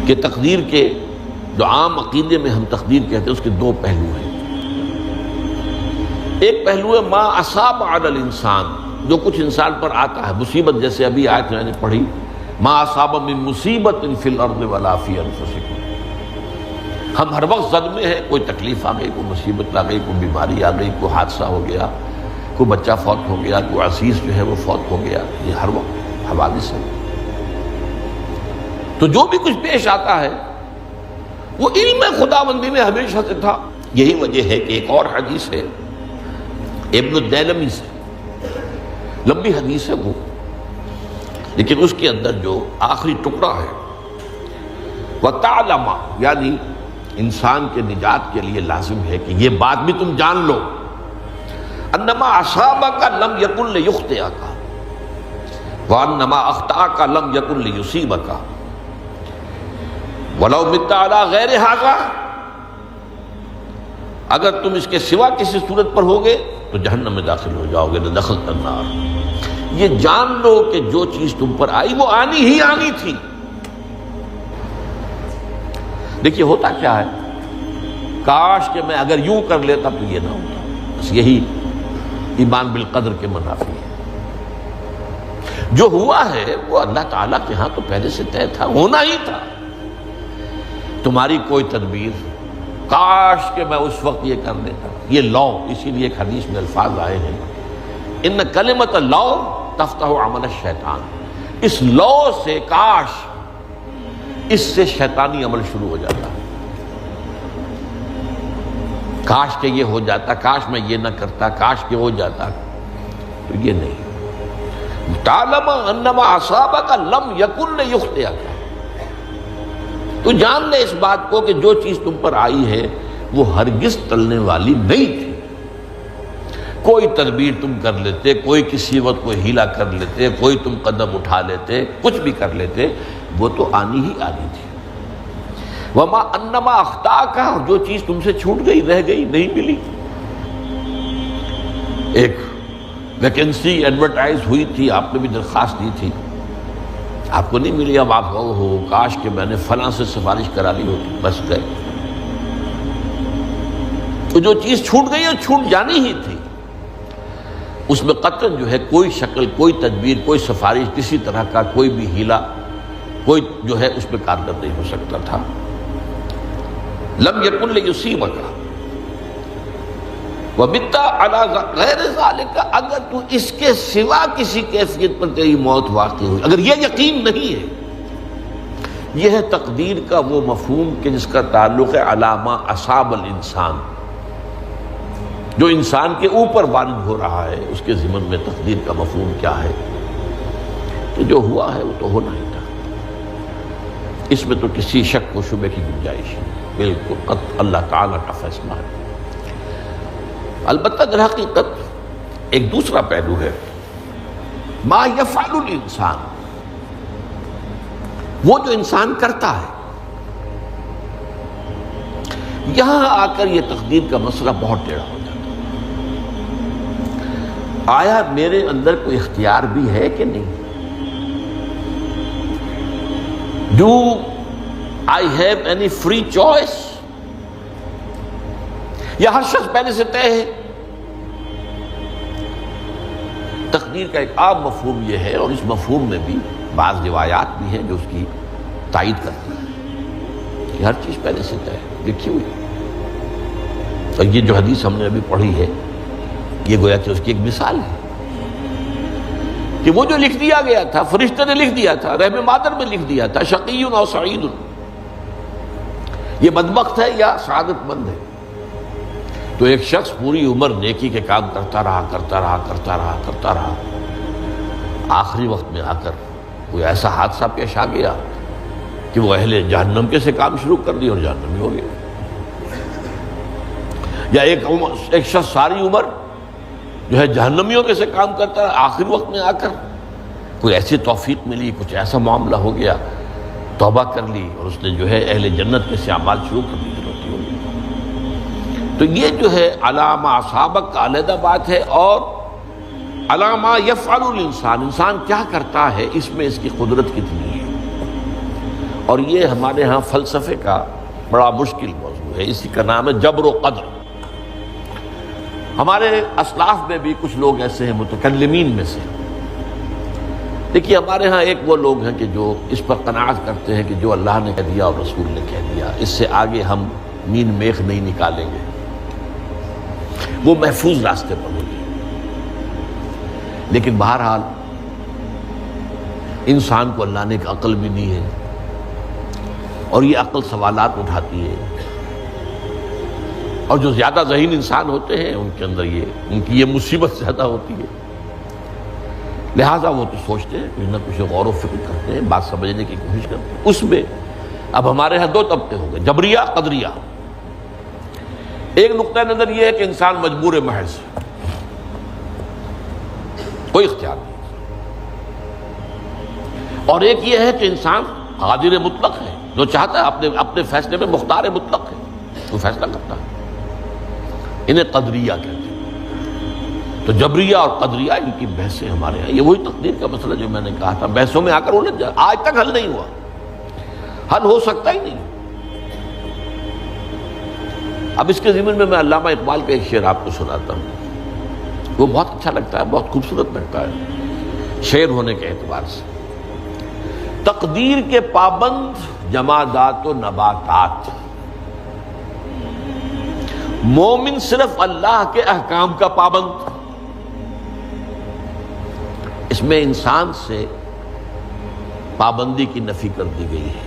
کہ تقدیر کے جو عام عقیدے میں ہم تقدیر کہتے ہیں اس کے دو پہلو ہیں۔ ایک پہلو ہے ما اصاب علی الانسان، جو کچھ انسان پر آتا ہے مصیبت، جیسے ابھی آیت میں نے پڑھی ما اصاب من مصیبت فی الارض ولا فی انفسکم۔ ہم ہر وقت زد میں ہیں، کوئی تکلیف آ گئی، کوئی مصیبت آ گئی، کوئی بیماری آ گئی، کوئی حادثہ ہو گیا، کوئی بچہ فوت ہو گیا، کوئی عزیز جو ہے وہ فوت ہو گیا، یہ ہر وقت حوادث ہے۔ تو جو بھی کچھ پیش آتا ہے وہ علم خداوندی میں ہمیشہ سے تھا۔ یہی وجہ ہے کہ ایک اور حدیث ہے ابن الدیلمی سے، لمبی حدیث ہے وہ، لیکن اس کے اندر جو آخری ٹکڑا ہے وَتَعْلَمَ، یعنی انسان کے نجات کے لیے لازم ہے کہ یہ بات بھی تم جان لو انما اصابک لم یکن لیخطئک وانما اخطأک لم یکن لیصیبک وَلَوْ مِتَّ عَلَىٰ غَيْرِ هَذَا، اگر تم اس کے سوا کسی صورت پر ہوگے تو جہنم میں داخل ہو جاؤ گے، دخلت النار۔ یہ جان لو کہ جو چیز تم پر آئی وہ آنی ہی آنی تھی۔ دیکھیے ہوتا کیا ہے، کاش کہ میں اگر یوں کر لیتا تو یہ نہ ہوتا، بس یہی ایمان بالقدر کے منافی ہے۔ جو ہوا ہے وہ اللہ تعالیٰ کے ہاں تو پہلے سے طے تھا، ہونا ہی تھا۔ تمہاری کوئی تدبیر، کاش کہ میں اس وقت یہ کر لیتا، یہ لو، اسی لیے ایک حدیث میں الفاظ آئے ہیں ان کلمۃ لو تفتح عمل الشیطان، اس لو سے، کاش، اس سے شیطانی عمل شروع ہو جاتا، کاش کہ یہ ہو جاتا، کاش میں یہ نہ کرتا، کاش کہ ہو جاتا، تو یہ نہیں۔ تعلم انما اصابک لم یکن لیخطئک، تو جان لے اس بات کو کہ جو چیز تم پر آئی ہے وہ ہرگز ٹلنے والی نہیں تھی۔ کوئی تدبیر تم کر لیتے، کوئی کسی وقت کوئی ہیلا کر لیتے، کوئی تم قدم اٹھا لیتے، کچھ بھی کر لیتے، وہ تو آنی ہی آنی تھی۔ وما انما اخطاک، جو چیز تم سے چھوٹ گئی، رہ گئی، نہیں ملی۔ ایک ویکنسی ایڈورٹائز ہوئی تھی، آپ نے بھی درخواست دی تھی، آپ کو نہیں ملی، اب آپ ہو کاش کہ میں نے فلاں سے سفارش کرا لی ہوتی، بس گئے۔ تو جو چیز چھوٹ گئی وہ چھوٹ جانی ہی تھی، اس میں قطعاً جو ہے کوئی شکل، کوئی تدبیر، کوئی سفارش، کسی طرح کا کوئی بھی ہیلا، کوئی جو ہے اس میں کارگر نہیں ہو سکتا تھا۔ لم یکن لیصیبک وَمِتَّ عَلَىٰ غَيْرِ ذَلِكَ، اگر تو اس کے سوا کسی کیفیت پر تیری موت واقع ہوئی، اگر یہ یقین نہیں ہے، یہ ہے تقدیر کا وہ مفہوم کہ جس کا تعلق ہے علامہ اصاب الانسان، جو انسان کے اوپر وارد ہو رہا ہے، اس کے ضمن میں تقدیر کا مفہوم کیا ہے کہ جو ہوا ہے وہ تو ہونا ہی تھا، اس میں تو کسی شک و شبہ کی گنجائش نہیں، بالکل قطع اللہ تعالیٰ کا فیصلہ ہے۔ البتہ در حقیقت ایک دوسرا پہلو ہے، ما یفعل الانسان، وہ جو انسان کرتا ہے۔ یہاں آ کر یہ تقدیر کا مسئلہ بہت ٹیڑھا ہو جاتا ہے۔ آیا میرے اندر کوئی اختیار بھی ہے کہ نہیں؟ Do I have any free choice؟ یا ہر شخص پہلے سے طے ہے؟ تقدیر کا ایک عام مفہوم یہ ہے، اور اس مفہوم میں بھی بعض روایات بھی ہیں جو اس کی تائید کرتی ہیں کہ ہر چیز پہلے سے طے ہے، لکھی ہوئی ہے۔ اور یہ جو حدیث ہم نے ابھی پڑھی ہے یہ گویا کہ اس کی ایک مثال ہے کہ وہ جو لکھ دیا گیا تھا، فرشتے نے لکھ دیا تھا، رحم مادر میں لکھ دیا تھا، شقی او سعید، یہ بدبخت ہے یا سعادت مند ہے۔ تو ایک شخص پوری عمر نیکی کے کام کرتا رہا، آخری وقت میں آ کر کوئی ایسا حادثہ پیش آ گیا کہ وہ اہل جہنم کے سے کام شروع کر دی اور جہنمی ہو گیا۔ یا ایک شخص ساری عمر جو ہے جہنمیوں کے سے کام کرتا رہا، آخری وقت میں آ کر کوئی ایسی توفیق ملی، کچھ ایسا معاملہ ہو گیا، توبہ کر لی اور اس نے جو ہے اہل جنت کے سے اعمال شروع کر دی۔ تو یہ جو ہے علامہ اصابک کا علیحدہ بات ہے، اور علامہ یفعل الانسان، انسان کیا کرتا ہے، اس میں اس کی قدرت کتنی ہے، اور یہ ہمارے ہاں فلسفے کا بڑا مشکل موضوع ہے، اسی کا نام ہے جبر و قدر۔ ہمارے اسلاف میں بھی کچھ لوگ ایسے ہیں متکلمین میں سے، دیکھیے ہمارے ہاں ایک وہ لوگ ہیں کہ جو اس پر قناعت کرتے ہیں کہ جو اللہ نے کہہ دیا اور رسول نے کہہ دیا، اس سے آگے ہم مین میخ نہیں نکالیں گے، وہ محفوظ راستے پر ہوگی۔ لیکن بہرحال انسان کو اللہ نے ایک عقل بھی دی ہے، اور یہ عقل سوالات اٹھاتی ہے، اور جو زیادہ ذہین انسان ہوتے ہیں ان کے اندر ان کی یہ مصیبت زیادہ ہوتی ہے، لہٰذا وہ تو سوچتے ہیں، کچھ نہ کچھ غور و فکر کرتے ہیں، بات سمجھنے کی کوشش کرتے ہیں۔ اس میں اب ہمارے ہاں دو طبقے ہو گئے، جبریہ قدریہ۔ ایک نقطہ نظر یہ ہے کہ انسان مجبور محض، کوئی اختیار نہیں، اور ایک یہ ہے کہ انسان قادر مطلق ہے، جو چاہتا ہے اپنے فیصلے میں مختار مطلق ہے، وہ فیصلہ کرتا ہے۔ انہیں قدریہ کہتے ہیں۔ تو جبریہ اور قدریہ ان کی بحثیں ہمارے یہاں، یہ وہی تقدیر کا مسئلہ جو میں نے کہا تھا، بحثوں میں آ کر الجھ جائے، آج تک حل نہیں ہوا، حل ہو سکتا ہی نہیں۔ اب اس کے ضمن میں علامہ اقبال کا ایک شعر آپ کو سناتا ہوں، وہ بہت اچھا لگتا ہے، بہت خوبصورت لگتا ہے شعر ہونے کے اعتبار سے۔ تقدیر کے پابند جمادات و نباتات، مومن صرف اللہ کے احکام کا پابند۔ اس میں انسان سے پابندی کی نفی کر دی گئی ہے،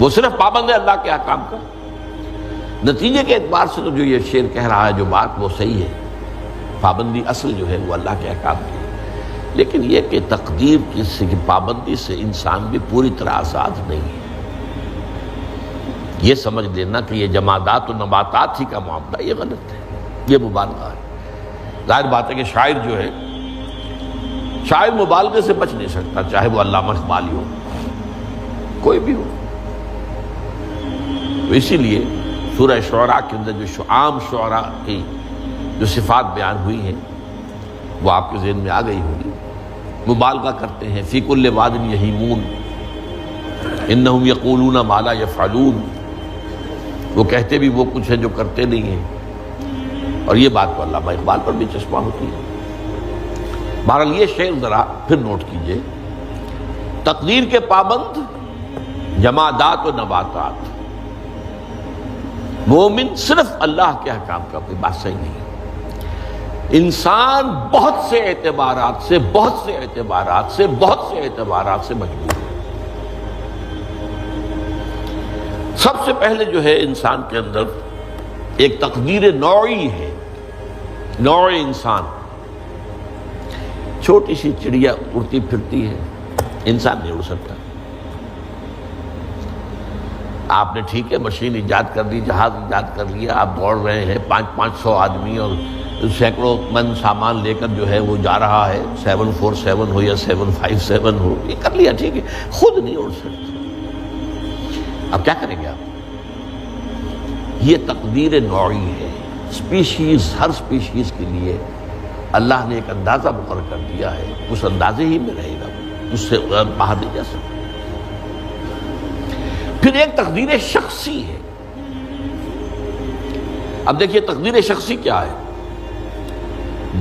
وہ صرف پابند ہے اللہ کے احکام کا۔ نتیجے کے اعتبار سے تو جو یہ شعر کہہ رہا ہے، جو بات وہ صحیح ہے، پابندی اصل جو ہے وہ اللہ کے احکام کی ہے، لیکن یہ کہ تقدیر کی پابندی سے انسان بھی پوری طرح آزاد نہیں ہے۔ یہ سمجھ لینا کہ یہ جمادات و نباتات ہی کا معاملہ، یہ غلط ہے، یہ مبالغہ ہے۔ ظاہر بات ہے کہ شاعر جو ہے، شاعر مبالغے سے بچ نہیں سکتا، چاہے وہ علامہ اقبالی ہو، کوئی بھی ہو۔ تو اسی لیے سورہ شعراء کے اندر جو عام شعراء کی جو صفات بیان ہوئی ہیں وہ آپ کے ذہن میں آ گئی ہوگی۔ مبالغہ کرتے ہیں، فی کل واد یہیمون انہم یقولون ما لا یفعلون، وہ کہتے بھی وہ کچھ ہے جو کرتے نہیں ہیں، اور یہ بات تو علامہ اقبال پر بھی چشمہ ہوتی ہے۔ بہرحال یہ شعر ذرا پھر نوٹ کیجئے، تقدیر کے پابند جمادات و نباتات، مومن صرف اللہ کے احکام کا، کوئی بات صحیح نہیں ہے۔ انسان بہت سے اعتبارات سے مجبور ہے۔ سب سے پہلے جو ہے انسان کے اندر ایک تقدیر نوعی ہے، نوع انسان۔ چھوٹی سی چڑیا اڑتی پھرتی ہے، انسان نہیں اڑ سکتا۔ آپ نے ٹھیک ہے مشین ایجاد کر دی، جہاز ایجاد کر لیا، آپ دوڑ رہے ہیں، 500 آدمی اور سینکڑوں من سامان لے کر جو ہے وہ جا رہا ہے، 747 ہو یا 757 ہو، یہ کر لیا ٹھیک ہے، خود نہیں اڑ سکتے۔ اب کیا کریں گے آپ؟ یہ تقدیر نوعی ہے، سپیشیز، ہر سپیشیز کے لیے اللہ نے ایک اندازہ مقرر کر دیا ہے، اس اندازے ہی میں رہے گا، اس سے باہر نہیں جا سکتا۔ پھر ایک تقدیر شخصی ہے۔ اب دیکھیے تقدیر شخصی کیا ہے؟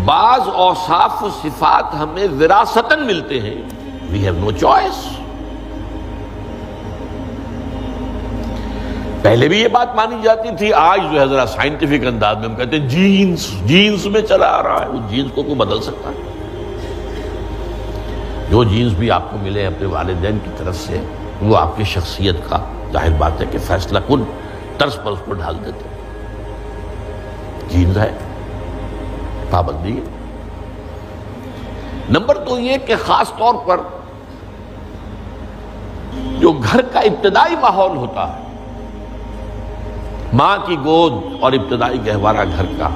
بعض اوصاف و صفات ہمیں وراثتاً ملتے ہیں، we have no choice۔ پہلے بھی یہ بات مانی جاتی تھی، آج جو ہے ذرا سائنٹیفک انداز میں ہم کہتے ہیں جینز میں چلا آ رہا ہے۔ وہ جینز کو کوئی بدل سکتا ہے؟ جو جینز بھی آپ کو ملے اپنے والدین کی طرف سے، وہ آپ کی شخصیت کا ظاہر بات ہے کہ فیصلہ کن طرز پر اس کو ڈھال دیتے ہیں۔ جینز ہے، پابندی ہے۔ نمبر دو یہ کہ خاص طور پر جو گھر کا ابتدائی ماحول ہوتا ہے، ماں کی گود اور ابتدائی گہوارہ گھر کا،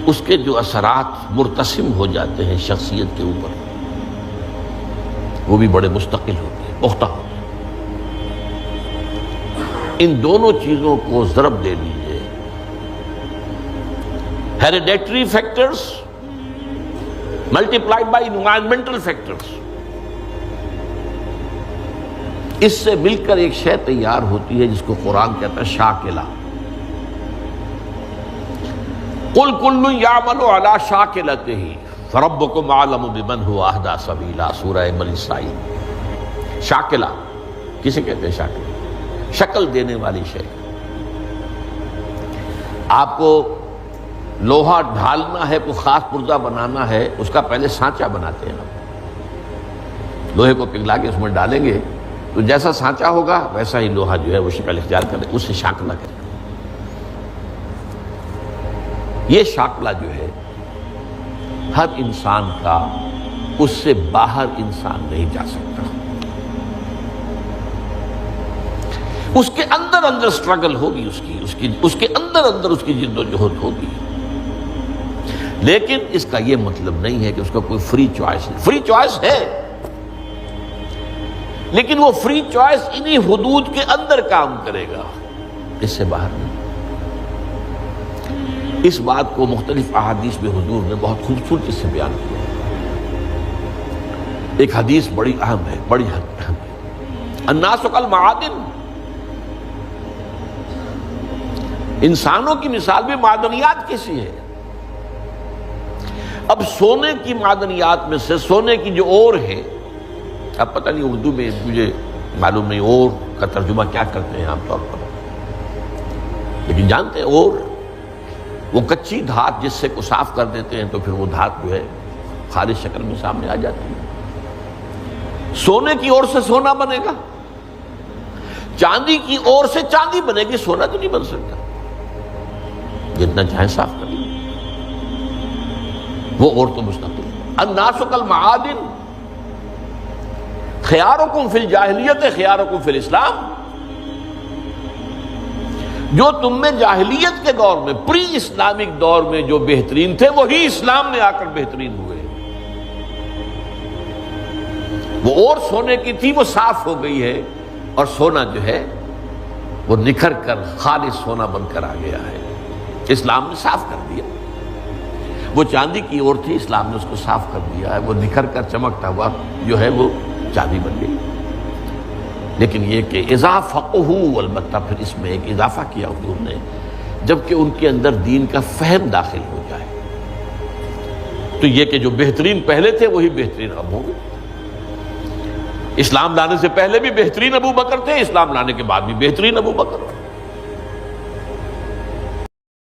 اس کے جو اثرات مرتسم ہو جاتے ہیں شخصیت کے اوپر، وہ بھی بڑے مستقل ہوتے ہیں، پختہ ہوتے ہیں۔ ان دونوں چیزوں کو ضرب دے لیجئے، hereditary factors multiplied by environmental factors, اس سے مل کر ایک شے تیار ہوتی ہے جس کو قرآن کہتا ہے شاکلہ۔ قل کل یعمل علی شاکلتہ فربکم اعلم بمن هو اہدی سبیلا، سورہ بنی اسرائیل۔ شاکلہ کسے کہتے ہیں؟ شاکلہ شکل دینے والی شے۔ آپ کو لوہا ڈھالنا ہے، کوئی خاص پرزہ بنانا ہے، اس کا پہلے سانچہ بناتے ہیں۔ لوہے کو پگھلا کے اس میں ڈالیں گے تو جیسا سانچہ ہوگا ویسا ہی لوہا جو ہے وہ شکل اختیار کرے، اس سے شاکلہ کرے۔ یہ شاکلہ جو ہے ہر انسان کا، اس سے باہر انسان نہیں جا سکتا۔ اس کے اندر اندر سٹرگل ہوگی، اس کے اندر اندر اس کی جد و جہد ہوگی، لیکن اس کا یہ مطلب نہیں ہے کہ اس کا کوئی فری چوائس ہے۔ فری چوائس ہے، لیکن وہ فری چوائس انہی حدود کے اندر کام کرے گا، اس سے باہر نہیں۔ اس بات کو مختلف احادیث میں حضور نے بہت خوبصورتی سے بیان کیا۔ ایک حدیث بڑی اہم ہے، بڑی اہم ہے۔ الناس کالمعادن، انسانوں کی مثال بھی معدنیات کیسی ہے۔ اب سونے کی معدنیات میں سے سونے کی جو اور ہے، اب پتہ نہیں اردو میں مجھے معلوم نہیں اور کا ترجمہ کیا کرتے ہیں عام طور پر، لیکن جانتے ہیں اور وہ کچی دھات جس سے کو صاف کر دیتے ہیں تو پھر وہ دھات جو ہے خالص شکل میں سامنے آ جاتی ہے۔ سونے کی اور سے سونا بنے گا، چاندی کی اور سے چاندی بنے گی، سونا تو نہیں بن سکتا، جتنا چاہے صاف کر لیں، وہ اور تو مستقل ہے۔ الناس کالمعادن خیارکم فی الجاہلیت خیارکم فی الاسلام، جو تم میں جاہلیت کے دور میں، پری اسلامک دور میں جو بہترین تھے، وہی اسلام میں آ کر بہترین ہوئے۔ وہ اور سونے کی تھی، وہ صاف ہو گئی ہے، اور سونا جو ہے وہ نکھر کر خالص سونا بن کر آ گیا ہے، اسلام نے صاف کر دیا۔ وہ چاندی کی اور تھی، اسلام نے اس کو صاف کر دیا ہے، وہ نکھر کر چمکتا ہوا جو ہے وہ چاندی بن گئی۔ لیکن یہ کہ اذا فقہوا، البتہ پھر اس میں ایک اضافہ کیا حضور نے، جبکہ ان کے اندر دین کا فہم داخل ہو جائے، تو یہ کہ جو بہترین پہلے تھے وہی بہترین اب ہوں گے۔ اسلام لانے سے پہلے بھی بہترین ابو بکر تھے، اسلام لانے کے بعد بھی بہترین ابو بکر۔